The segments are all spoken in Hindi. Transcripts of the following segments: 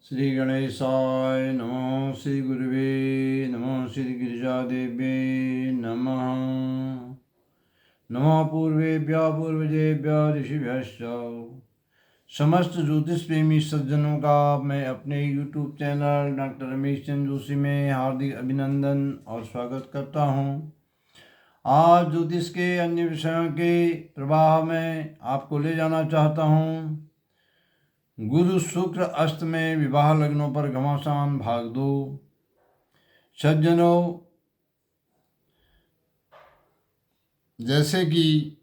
श्री गणेशाय नमः। श्री गुरुवे नमः। श्री गिरिजादेव्यै नमः। नमः पूर्वेभ्यः पूर्वजेभ्यः ऋषिभ्यश्च। समस्त ज्योतिष प्रेमी सज्जनों का मैं अपने YouTube channel doctor Ramesh Chandra Joshi में हार्दिक अभिनंदन और स्वागत करता हूँ। आज ज्योतिष के अन्य विषयों के प्रवाह में आपको ले जाना चाहता हूँ। गुरु शुक्र अस्त में विवाह लग्नों पर घमासान भाग 2। सज्जनों, जैसे कि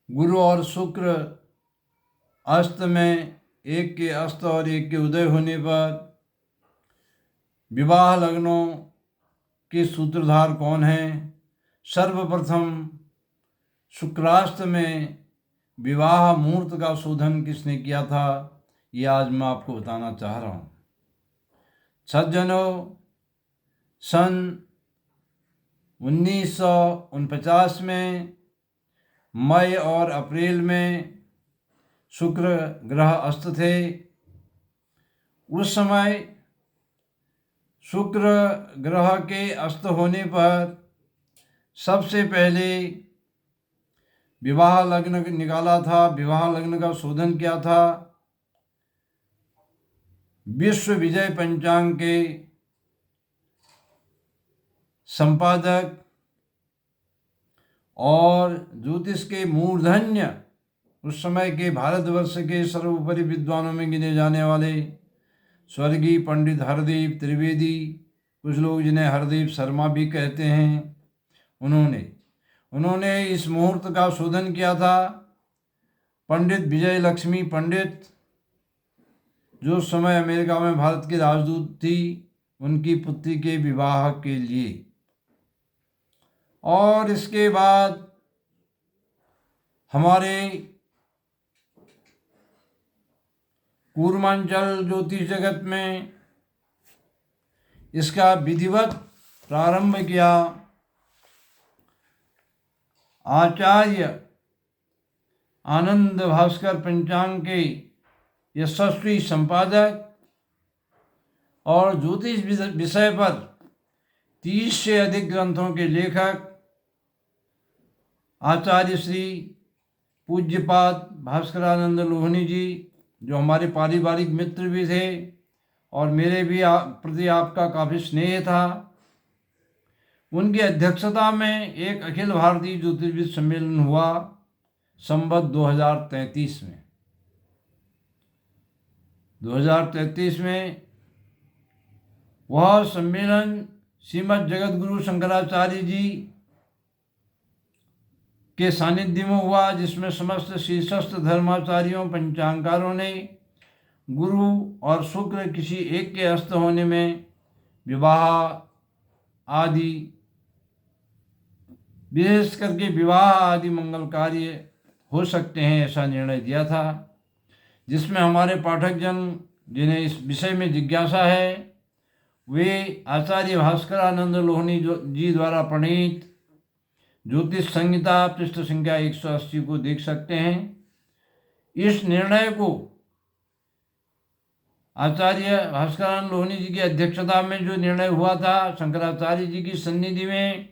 गुरु और शुक्र अस्त में, एक के अस्त और एक के उदय होने पर विवाह लग्नों के सूत्रधार कौन हैं? सर्वप्रथम शुक्रास्त में विवाह मुहूर्त का शोधन किसने किया था, ये आज मैं आपको बताना चाह रहा हूँ। सज्जनों, सन 1949 में मई और अप्रैल में शुक्र ग्रह अस्त थे। उस समय शुक्र ग्रह के अस्त होने पर सबसे पहले विवाह लग्न निकाला था, विवाह लग्न का शोधन किया था विश्व विजय पंचांग के संपादक और ज्योतिष के मूर्धन्य उस समय के भारतवर्ष के सर्वोपरि विद्वानों में गिने जाने वाले स्वर्गीय पंडित हरदीप त्रिवेदी, कुछ लोग जिन्हें हरदीप शर्मा भी कहते हैं, उन्होंने इस मुहूर्त का शोधन किया था। पंडित विजय लक्ष्मी पंडित, जो उस समय अमेरिका में भारत की राजदूत थी, उनकी पुत्री के विवाह के लिए। और इसके बाद हमारे कूर्मांचल ज्योतिष जगत में इसका विधिवत प्रारंभ किया आचार्य आनंद भास्कर पंचांग के यशस्वी संपादक और ज्योतिष विषय पर 30 से अधिक ग्रंथों के लेखक आचार्य श्री पूज्यपाद भास्करानंद लोहनी जी, जो हमारे पारिवारिक मित्र भी थे और मेरे भी प्रति आपका काफ़ी स्नेह था, उनकी अध्यक्षता में एक अखिल भारतीय ज्योतिर्विद सम्मेलन हुआ संवत 2033 में। 2033 में वह सम्मेलन श्रीमद् जगत गुरु शंकराचार्य जी के सानिध्य में हुआ, जिसमें समस्त शीर्षस्थ धर्माचार्यों पंचांगारों ने गुरु और शुक्र किसी एक के अस्त होने में विवाह आदि, विशेष करके विवाह आदि मंगल कार्य हो सकते हैं, ऐसा निर्णय दिया था। जिसमें हमारे पाठक जन जिन्हें इस विषय में जिज्ञासा है, वे आचार्य भास्करानंद लोहनी जी द्वारा प्रणीत ज्योतिष संहिता पृष्ठ संख्या 180 को देख सकते हैं। इस निर्णय को आचार्य भास्करानंद लोहनी जी की अध्यक्षता में जो निर्णय हुआ था शंकराचार्य जी की सन्निधि में,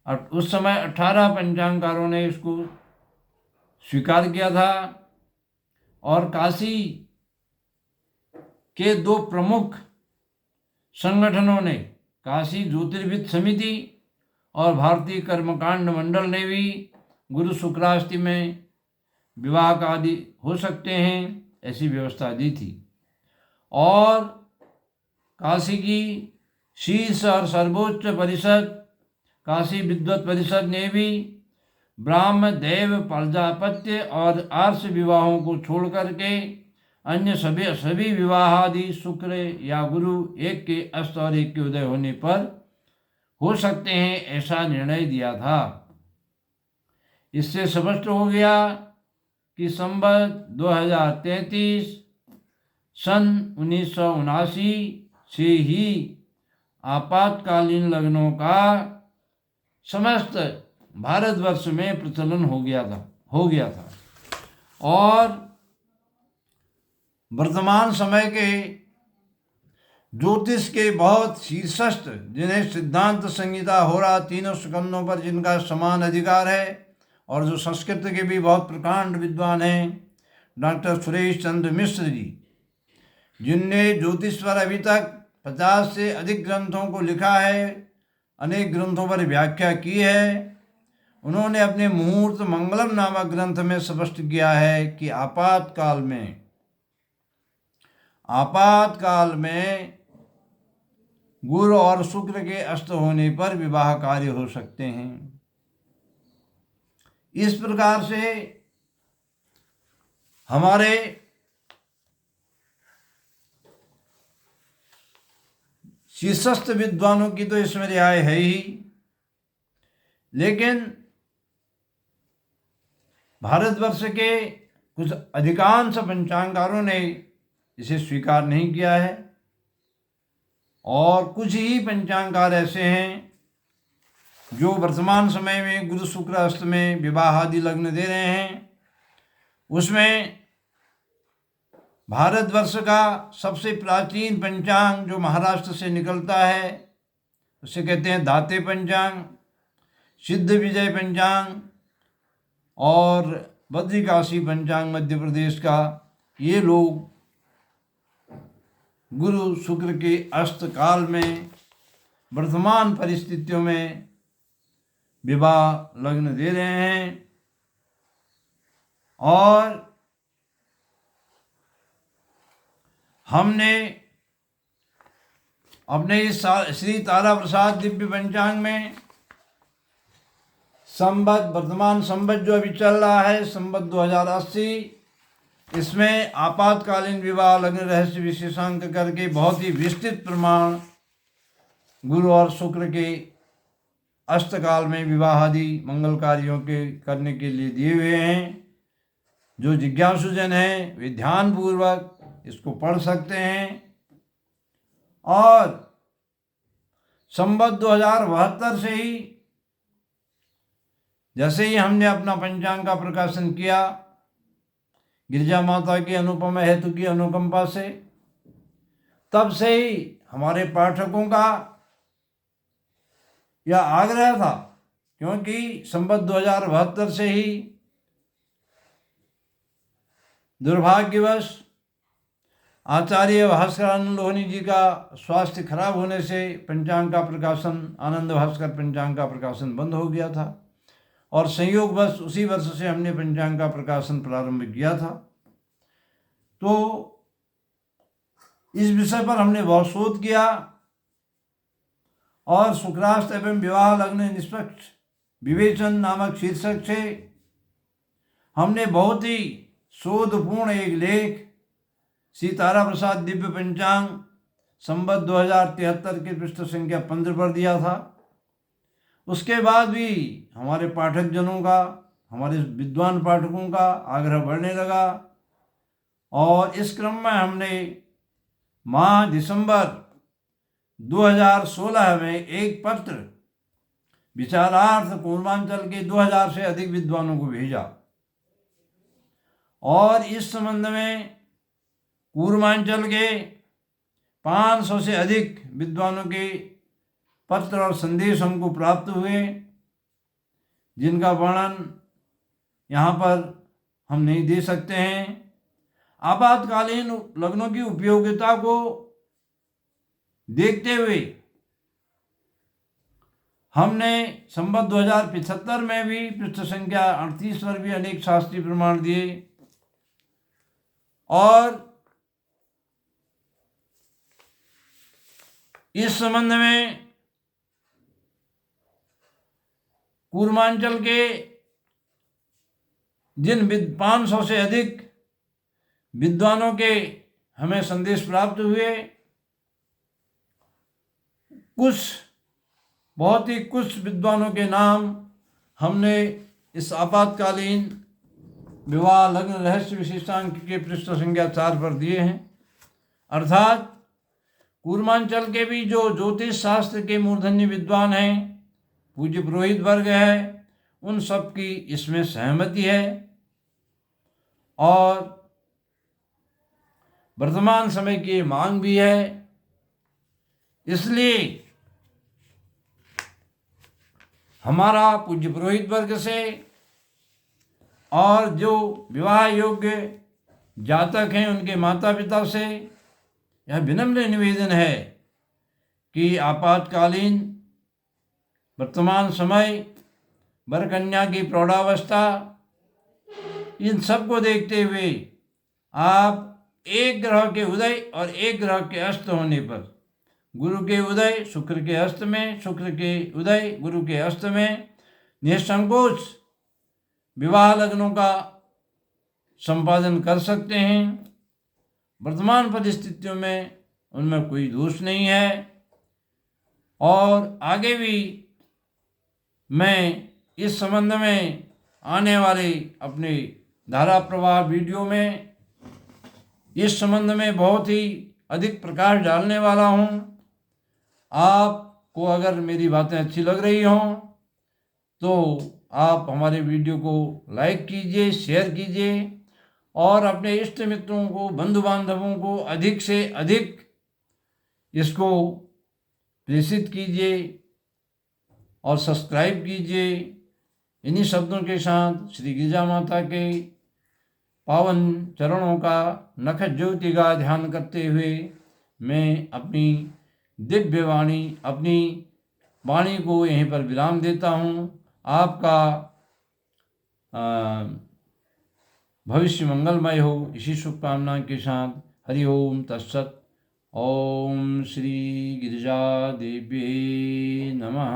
उस समय 18 पंचांगकारों ने इसको स्वीकार किया था। और काशी के 2 प्रमुख संगठनों ने, काशी ज्योतिर्विद समिति और भारतीय कर्मकांड मंडल ने भी गुरु शुक्राष्टमी में विवाह का आदि हो सकते हैं, ऐसी व्यवस्था दी थी। और काशी की शीर्ष और सर्वोच्च परिषद काशी विद्वत परिषद ने भी ब्राह्म देव प्रजापत्य और आर्ष विवाहों को छोड़ करके अन्य सभी विवाह आदि शुक्र या गुरु एक के अस्त और एक के उदय होने पर हो सकते हैं, ऐसा निर्णय दिया था। इससे स्पष्ट हो गया कि संवत 2033 सन 1979 से ही आपातकालीन लग्नों का समस्त भारतवर्ष में प्रचलन हो गया था। और वर्तमान समय के ज्योतिष के बहुत शीर्षस्थ, जिन्हें सिद्धांत संहिता हो रहा, तीनों स्कंदों पर जिनका समान अधिकार है, और जो संस्कृत के भी बहुत प्रकांड विद्वान हैं, डॉक्टर सुरेश चंद्र मिश्र जी, जिनने ज्योतिष पर अभी तक 50 से अधिक ग्रंथों को लिखा है, अनेक ग्रंथों पर व्याख्या की है। उन्होंने अपने मुहूर्त मंगलम नामक ग्रंथ में स्पष्ट किया है कि आपातकाल में गुरु और शुक्र के अस्त होने पर विवाह कार्य हो सकते हैं। इस प्रकार से हमारे शीर्षस्थ विद्वानों की तो इसमें रिहाई है ही, लेकिन भारतवर्ष के कुछ अधिकांश पंचांगकारों ने इसे स्वीकार नहीं किया है, और कुछ ही पंचांगकार ऐसे हैं जो वर्तमान समय में गुरु शुक्र अस्त में विवाह आदि लग्न दे रहे हैं। उसमें भारतवर्ष का सबसे प्राचीन पंचांग जो महाराष्ट्र से निकलता है, उसे कहते हैं दाते पंचांग, सिद्ध विजय पंचांग और बद्रिकाशी पंचांग मध्य प्रदेश का। ये लोग गुरु शुक्र के अस्त काल में वर्तमान परिस्थितियों में विवाह लग्न दे रहे हैं। और हमने अपने इस श्री तारा प्रसाद दिव्य पंचांग में संवत, वर्तमान संवत जो अभी चल रहा है, संवत 2080, इसमें आपातकालीन विवाह लग्न रहस्य विशेषांक करके बहुत ही विस्तृत प्रमाण गुरु और शुक्र के अस्तकाल में विवाह आदि मंगल कार्यों के करने के लिए दिए हुए हैं। जो जिज्ञासुजन हैं वे ध्यानपूर्वक इसको पढ़ सकते हैं। और संवत 2072 से ही, जैसे ही हमने अपना पंचांग का प्रकाशन किया गिरिजा माता की अनुपम हेतु की अनुकंपा से, तब से ही हमारे पाठकों का यह आग्रह था, क्योंकि संवत 2072 से ही दुर्भाग्यवश आचार्य भास्करानंद लोहनी जी का स्वास्थ्य खराब होने से पंचांग का प्रकाशन, आनंद भास्कर पंचांग का प्रकाशन बंद हो गया था, और संयोगवश उसी वर्ष से हमने पंचांग का प्रकाशन प्रारंभ किया था। तो इस विषय पर हमने बहुत शोध किया, और शुक्रास्त एवं विवाह लग्न निष्पक्ष विवेचन नामक शीर्षक से हमने बहुत ही शोधपूर्ण एक लेख श्री तारा प्रसाद दिव्य पंचांग संवत 2073 के पृष्ठ संख्या 15 पर दिया था। उसके बाद भी हमारे पाठक जनों का, हमारे विद्वान पाठकों का आग्रह बढ़ने लगा, और इस क्रम में हमने माह दिसंबर 2016 में एक पत्र विचारार्थ पूर्वांचल के 2000 से अधिक विद्वानों को भेजा, और इस संबंध में पूर्वांचल के 500 से अधिक विद्वानों के पत्र और संदेश हमको प्राप्त हुए, जिनका वर्णन यहाँ पर हम नहीं दे सकते हैं। आपातकालीन लग्नों की उपयोगिता को देखते हुए हमने संवत 2075 में भी पृष्ठ संख्या 38 पर भी अनेक शास्त्रीय प्रमाण दिए, और इस संबंध में पूर्वांचल के जिन 500 से अधिक विद्वानों के हमें संदेश प्राप्त हुए, कुछ विद्वानों के नाम हमने इस आपातकालीन विवाह लग्न रहस्य विशेषांक के पृष्ठ संख्या 4 पर दिए हैं। अर्थात पूर्वांचल के भी जो ज्योतिष शास्त्र के मूर्धन्य विद्वान हैं, पूज्य पुरोहित वर्ग है, उन सब की इसमें सहमति है। और वर्तमान समय की मांग भी है। इसलिए हमारा पूज्य पुरोहित वर्ग से और जो विवाह योग्य जातक हैं उनके माता पिता से यह विनम्र निवेदन है कि आपातकालीन वर्तमान समय वर कन्या की प्रौढ़ावस्था, इन सब को देखते हुए आप एक ग्रह के उदय और एक ग्रह के अस्त होने पर, गुरु के उदय शुक्र के अस्त में, शुक्र के उदय गुरु के अस्त में निसंकोच विवाह लग्नों का संपादन कर सकते हैं। वर्तमान परिस्थितियों में उनमें कोई दोष नहीं है। और आगे भी मैं इस संबंध में आने वाले अपने धारा प्रवाह वीडियो में इस संबंध में बहुत ही अधिक प्रकाश डालने वाला हूँ। आपको अगर मेरी बातें अच्छी लग रही हों तो आप हमारे वीडियो को लाइक कीजिए, शेयर कीजिए और अपने इष्ट मित्रों को, बंधु बांधवों को अधिक से अधिक इसको प्रेषित कीजिए और सब्सक्राइब कीजिए। इन्हीं शब्दों के साथ श्री गिरिजा माता के पावन चरणों का नख ज्योति का ध्यान करते हुए मैं अपनी दिव्य वाणी, अपनी वाणी को यहीं पर विराम देता हूँ। आपका भविष्य मंगलमय हो, इसी शुभकामना के साथ हरि ओम तत्सत। ओम श्री गिरिजा देवी नमः।